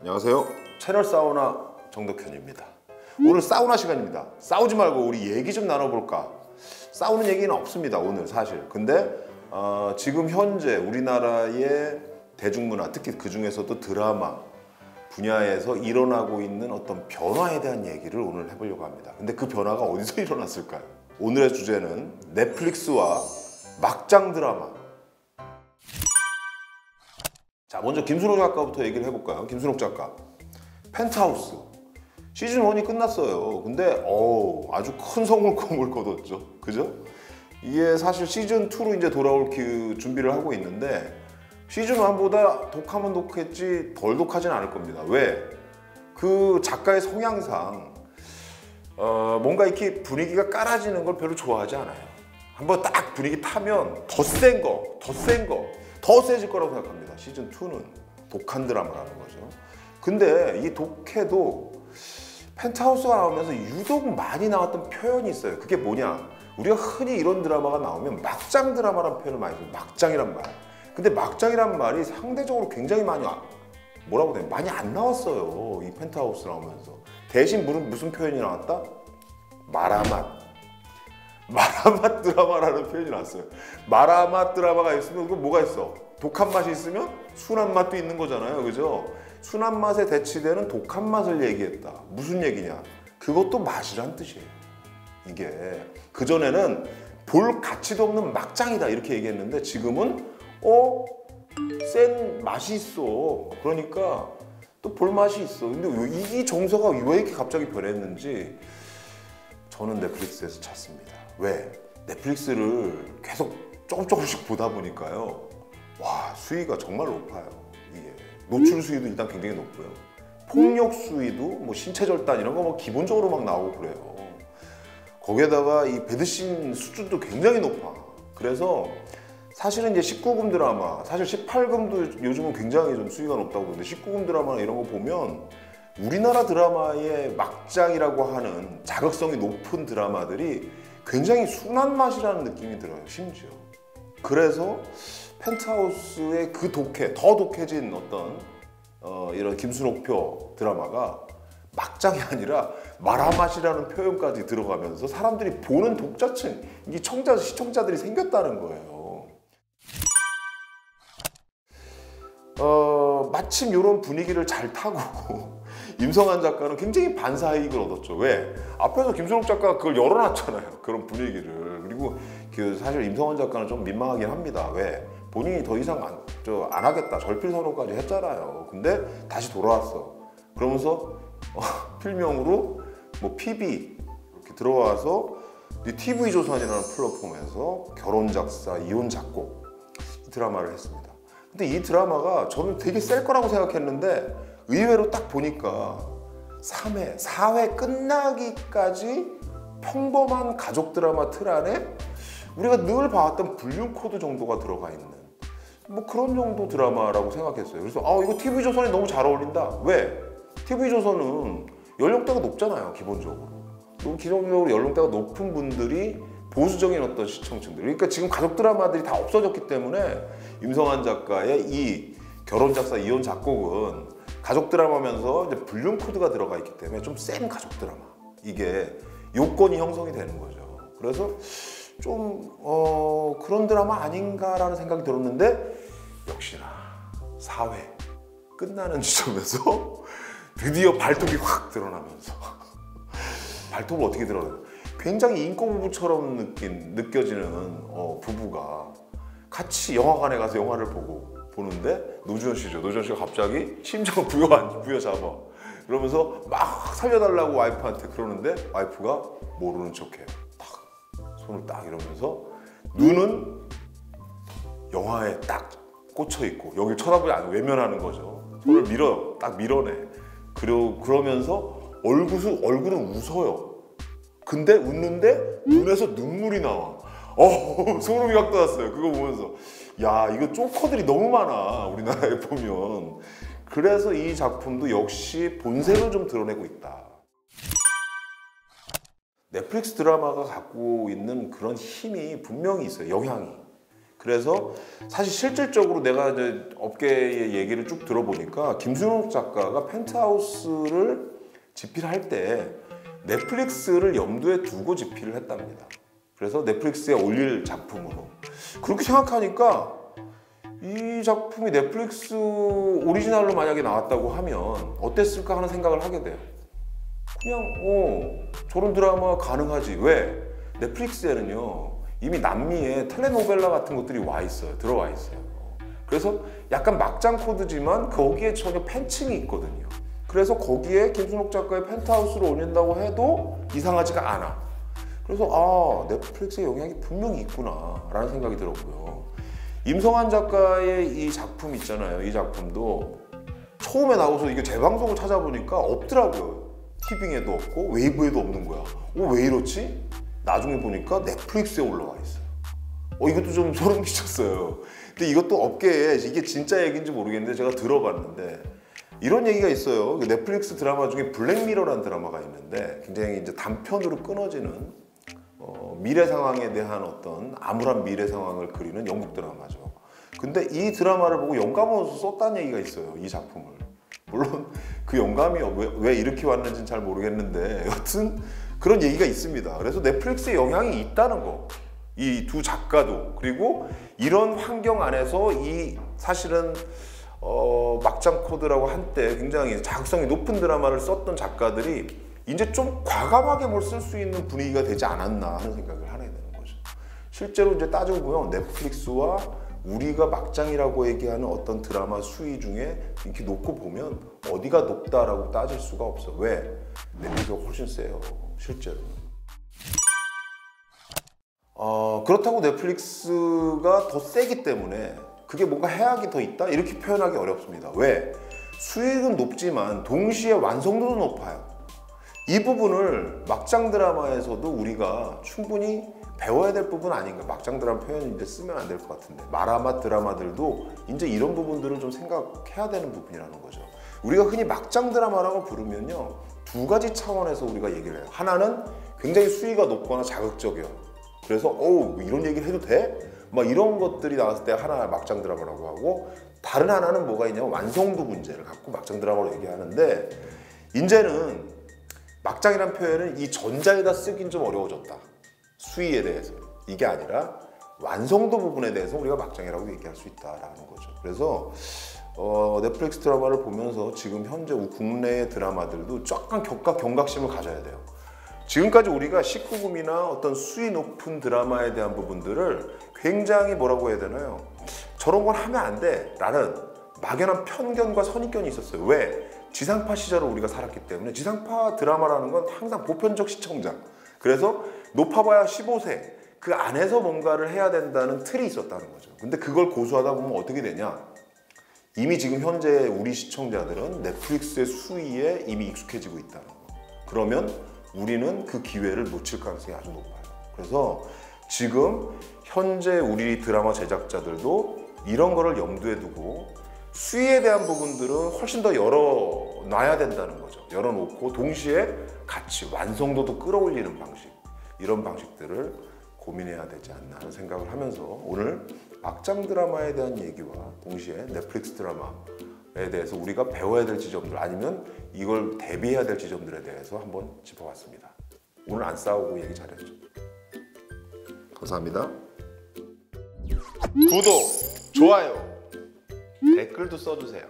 안녕하세요. 채널 사우나 정덕현입니다. 오늘 사우나 시간입니다. 싸우지 말고 우리 얘기 좀 나눠볼까? 싸우는 얘기는 없습니다, 오늘 사실. 근데 지금 현재 우리나라의 대중문화, 특히 그 중에서도 드라마 분야에서 일어나고 있는 어떤 변화에 대한 얘기를 오늘 해보려고 합니다. 근데 그 변화가 어디서 일어났을까요? 오늘의 주제는 넷플릭스와 막장 드라마. 자, 먼저 김순옥 작가부터 얘기를 해볼까요? 김순옥 작가. 펜트하우스. 시즌 1이 끝났어요. 근데 아주 큰 성물kom을 거뒀죠. 그죠? 이게 사실 시즌 2로 이제 돌아올 준비를 하고 있는데 시즌 1보다 독하면 독했지 덜 독하진 않을 겁니다. 왜? 그 작가의 성향상 뭔가 이렇게 분위기가 깔아지는 걸 별로 좋아하지 않아요. 한번 딱 분위기 타면 더 센 거, 더 세질 거라고 생각합니다. 시즌 2는 독한 드라마라는 거죠. 근데 이 독해도 펜트하우스가 나오면서 유독 많이 나왔던 표현이 있어요. 그게 뭐냐? 우리가 흔히 이런 드라마가 나오면 막장 드라마라는 표현을 많이 써요. 막장이란 말. 근데 막장이란 말이 상대적으로 굉장히 많이 뭐라고 해야 되나? 많이 안 나왔어요. 이 펜트하우스 나오면서. 대신 무슨 표현이 나왔다? 마라맛 드라마라는 표현이 나왔어요. 마라맛 드라마가 있으면 그거 뭐가 있어? 독한 맛이 있으면 순한 맛도 있는 거잖아요. 그죠? 순한 맛에 대치되는 독한 맛을 얘기했다. 무슨 얘기냐? 그것도 맛이란 뜻이에요. 이게 그전에는 볼 가치도 없는 막장이다 이렇게 얘기했는데 지금은 센 맛이 있어. 그러니까 또 볼 맛이 있어. 근데 이 정서가 왜 이렇게 갑자기 변했는지 저는 넷플릭스에서 찾습니다. 왜? 넷플릭스를 계속 조금씩 보다 보니까요. 와, 수위가 정말 높아요. 이게 노출 수위도 일단 굉장히 높고요. 폭력 수위도 뭐 신체절단 이런 거 뭐 기본적으로 막 나오고 그래요. 거기에다가 이 배드신 수준도 굉장히 높아. 그래서 사실은 이제 19금 드라마, 사실 18금도 요즘은 굉장히 좀 수위가 높다고 그러는데 19금 드라마나 이런 거 보면 우리나라 드라마의 막장이라고 하는 자극성이 높은 드라마들이 굉장히 순한 맛이라는 느낌이 들어요, 심지어. 그래서 펜트하우스의 그 더 독해진 어떤 이런 김순옥표 드라마가 막장이 아니라 마라맛이라는 표현까지 들어가면서 사람들이 보는 독자층, 이 시청자들이 생겼다는 거예요. 마침 이런 분위기를 잘 타고 임성한 작가는 굉장히 반사이익을 얻었죠. 왜? 앞에서 김순옥 작가가 그걸 열어놨잖아요. 그런 분위기를. 그리고 사실 임성한 작가는 좀 민망하긴 합니다. 왜? 본인이 더 이상 안 하겠다. 절필 선언까지 했잖아요. 근데 다시 돌아왔어. 그러면서 필명으로 뭐 PB 이렇게 들어와서 TV조선이라는 플랫폼에서 결혼 작사, 이혼 작곡 이 드라마를 했습니다. 근데 이 드라마가 저는 되게 셀 거라고 생각했는데 의외로 딱 보니까 3회, 4회 끝나기까지 평범한 가족 드라마 틀 안에 우리가 늘 봐왔던 불륜 코드 정도가 들어가 있는 뭐 그런 정도 드라마라고 생각했어요. 그래서 이거 TV조선이 너무 잘 어울린다. 왜? TV조선은 연령대가 높잖아요, 기본적으로. 기본적으로 연령대가 높은 분들이 보수적인 어떤 시청층들. 그러니까 지금 가족 드라마들이 다 없어졌기 때문에 임성한 작가의 이 결혼 작사, 이혼 작곡은 가족 드라마면서 이제 불륜 코드가 들어가 있기 때문에 좀 센 가족 드라마. 이게 요건이 형성이 되는 거죠. 그래서 좀 그런 드라마 아닌가라는 생각이 들었는데 역시나 4회 끝나는 지점에서 드디어 발톱이 확 드러나면서 발톱을 어떻게 드러나요? 굉장히 인꼬 부부처럼 느껴지는 부부가 같이 영화관에 가서 영화를 보는데 노주현 씨죠. 노주현 씨가 갑자기 심장을 부여잡아. 그러면서 막 살려달라고 와이프한테 그러는데 와이프가 모르는 척해요. 손을 딱 이러면서 눈은 영화에 딱 꽂혀 있고 여길 쳐다보지 않고 외면하는 거죠. 손을 딱 밀어내. 그러면서 얼굴은 웃어요. 근데 웃는데 눈에서 눈물이 나와. 소름이 확 돋았어요. 그거 보면서 야, 이거 쪼커들이 너무 많아, 우리나라에 보면. 그래서 이 작품도 역시 본색을 좀 드러내고 있다. 넷플릭스 드라마가 갖고 있는 그런 힘이 분명히 있어요. 영향이. 그래서 사실 실질적으로 내가 이제 업계의 얘기를 쭉 들어보니까 김순옥 작가가 펜트하우스를 집필할 때 넷플릭스를 염두에 두고 집필을 했답니다. 그래서 넷플릭스에 올릴 작품으로. 그렇게 생각하니까 이 작품이 넷플릭스 오리지널로 만약에 나왔다고 하면 어땠을까 하는 생각을 하게 돼요. 그냥 저런 드라마 가능하지. 왜? 넷플릭스에는요 이미 남미의 텔레노벨라 같은 것들이 와 있어요. 들어와 있어요. 그래서 약간 막장 코드지만 거기에 전혀 팬층이 있거든요. 그래서 거기에 김순옥 작가의 펜트하우스를 올린다고 해도 이상하지가 않아. 그래서 넷플릭스의 영향이 분명히 있구나 라는 생각이 들었고요. 임성환 작가의 이 작품 있잖아요. 이 작품도 처음에 나와서 이게 재방송을 찾아보니까 없더라고요. 티빙에도 없고 웨이브에도 없는 거야. 왜 이렇지? 나중에 보니까 넷플릭스에 올라와 있어요. 이것도 좀 소름 끼쳤어요. 근데 이것도 업계에 이게 진짜 얘기인지 모르겠는데 제가 들어봤는데 이런 얘기가 있어요. 넷플릭스 드라마 중에 블랙미러라는 드라마가 있는데 굉장히 이제 단편으로 끊어지는 미래 상황에 대한 어떤 암울한 미래 상황을 그리는 영국 드라마죠. 근데 이 드라마를 보고 영감을 얻어서 썼다는 얘기가 있어요. 이 작품을. 물론 그 영감이 왜 이렇게 왔는지는 잘 모르겠는데 여튼 그런 얘기가 있습니다. 그래서 넷플릭스에 영향이 있다는 거. 이 두 작가도. 그리고 이런 환경 안에서 이 사실은 막장 코드라고 한때 굉장히 자극성이 높은 드라마를 썼던 작가들이 이제 좀 과감하게 뭘 쓸 수 있는 분위기가 되지 않았나 하는 생각을 하게 되는 거죠. 실제로 이제 따지고 보면 넷플릭스와 우리가 막장이라고 얘기하는 어떤 드라마 수위 중에 이렇게 놓고 보면 어디가 높다라고 따질 수가 없어. 왜? 넷플릭스가 훨씬 세요. 실제로. 그렇다고 넷플릭스가 더 세기 때문에 그게 뭔가 해악이 더 있다? 이렇게 표현하기 어렵습니다. 왜? 수익은 높지만 동시에 완성도도 높아요. 이 부분을 막장 드라마에서도 우리가 충분히 배워야 될 부분 아닌가. 막장 드라마 표현을 이제 쓰면 안 될 것 같은데 마라맛 드라마들도 이제 이런 부분들을 좀 생각해야 되는 부분이라는 거죠. 우리가 흔히 막장 드라마라고 부르면요 두 가지 차원에서 우리가 얘기를 해요. 하나는 굉장히 수위가 높거나 자극적이에요. 그래서 이런 얘기를 해도 돼? 막 이런 것들이 나왔을 때 하나 막장 드라마라고 하고, 다른 하나는 뭐가 있냐면 완성도 문제를 갖고 막장 드라마로 얘기하는데, 이제는 막장이란 표현은 이 전자에다 쓰긴 좀 어려워졌다. 수위에 대해서. 이게 아니라 완성도 부분에 대해서 우리가 막장이라고 얘기할 수 있다라는 거죠. 그래서 넷플릭스 드라마를 보면서 지금 현재 국내의 드라마들도 약간 경각심을 가져야 돼요. 지금까지 우리가 19금이나 어떤 수위 높은 드라마에 대한 부분들을 굉장히 뭐라고 해야 되나요? 저런 건 하면 안 돼 라는 막연한 편견과 선입견이 있었어요. 왜? 지상파 시절을 우리가 살았기 때문에. 지상파 드라마라는 건 항상 보편적 시청자, 그래서 높아봐야 15세 그 안에서 뭔가를 해야 된다는 틀이 있었다는 거죠. 근데 그걸 고수하다 보면 어떻게 되냐, 이미 지금 현재 우리 시청자들은 넷플릭스의 수위에 이미 익숙해지고 있다는 거. 그러면 우리는 그 기회를 놓칠 가능성이 아주 높아요. 그래서 지금 현재 우리 드라마 제작자들도 이런 거를 염두에 두고 수위에 대한 부분들은 훨씬 더 열어놔야 된다는 거죠. 열어놓고 동시에 같이 완성도도 끌어올리는 방식, 이런 방식들을 고민해야 되지 않나 하는 생각을 하면서 오늘 막장 드라마에 대한 얘기와 동시에 넷플릭스 드라마에 대해서 우리가 배워야 될 지점들, 아니면 이걸 대비해야 될 지점들에 대해서 한번 짚어봤습니다. 오늘 안 싸우고 얘기 잘했죠. 감사합니다. 구독, 좋아요, 댓글도 써주세요.